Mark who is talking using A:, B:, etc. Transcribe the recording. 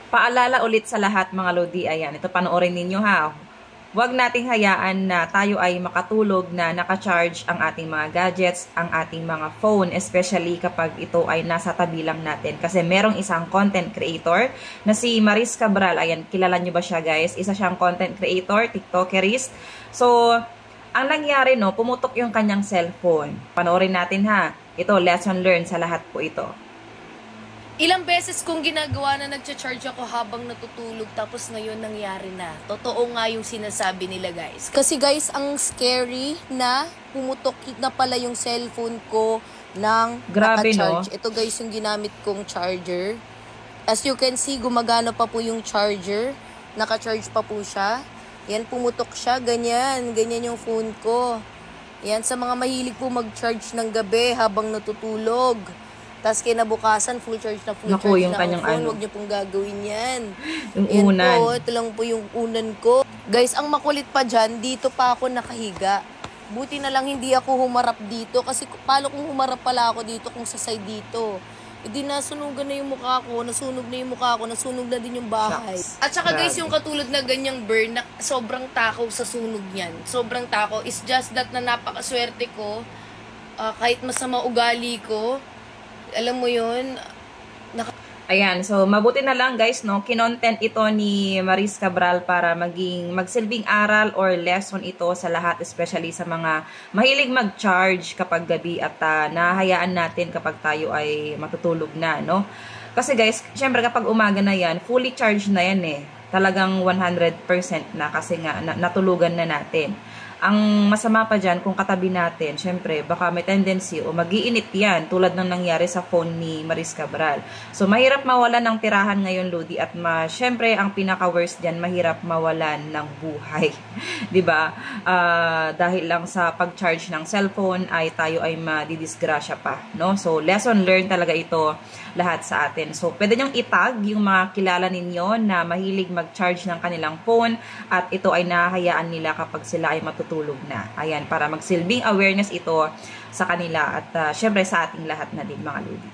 A: Paalala ulit sa lahat mga Lodi, ayan, ito panoorin ninyo ha. Huwag nating hayaan na tayo ay makatulog na naka-charge ang ating mga gadgets, ang ating mga phone, especially kapag ito ay nasa tabi lang natin. Kasi merong isang content creator na si Maris Cabral, ayan, kilala nyo ba siya guys? Isa siyang content creator, tiktokerist. So, ang nangyari no, pumutok yung kanyang cellphone. Panoorin natin ha. Ito, lesson learned sa lahat po ito.
B: Ilang beses kong ginagawa na nagcha-charge ako habang natutulog tapos ngayon nangyari na. Totoo nga yung sinasabi nila guys. Kasi guys, ang scary na pumutok na pala yung cellphone ko ng naka-charge. No? Ito guys yung ginamit kong charger. As you can see, gumagana pa po yung charger. Naka-charge pa po siya. Yan, pumutok siya. Ganyan. Ganyan yung phone ko. Yan, sa mga mahilig po mag-charge ng gabi habang natutulog. Tapos kinabukasan, full charge na full charge
A: yung
B: na ang phone. Huwag niyo pong gagawin yan.
A: Yung unan.
B: Po, ito lang po yung unan ko. Guys, ang makulit pa dyan, dito pa ako nakahiga. Buti na lang hindi ako humarap dito. Kasi paano kung humarap pala ako dito kung sa side dito? Hindi nasunugan na yung mukha ko, nasunog na yung mukha ko, nasunog na din yung bahay. Shucks. At saka guys, yung katulad na ganyang burn, na sobrang takaw sa sunog niyan. Sobrang takaw. It's just that na napakaswerte ko, kahit masama ugali ko, alam mo yun,
A: ayan, so mabuti na lang guys, no, kinontent ito ni Maris Cabral para magsilbing aral or lesson ito sa lahat, especially sa mga mahilig mag-charge kapag gabi at nahahayaan natin kapag tayo ay matutulog na, no. Kasi guys, syempre kapag umaga na yan, fully charged na yan eh. Talagang 100% na kasi nga natulugan na natin. Ang masama pa dyan, kung katabi natin, syempre, baka may tendency o mag-iinit yan, tulad ng nangyari sa phone ni Maris Cabral. So, mahirap mawalan ng tirahan ngayon, Lodi, at syempre, ang pinaka-worst dyan, mahirap mawalan ng buhay. Diba? Dahil lang sa pag-charge ng cellphone, ay tayo ay madidisgrasya pa, no? So, lesson learned talaga ito lahat sa atin. So, pwede nyong itag yung mga kilala ninyo na mahilig mag-charge ng kanilang phone at ito ay nahahayaan nila kapag sila ay matutulog na. Ayan, para magsilbing awareness ito sa kanila at syempre sa ating lahat na din mga Lodi.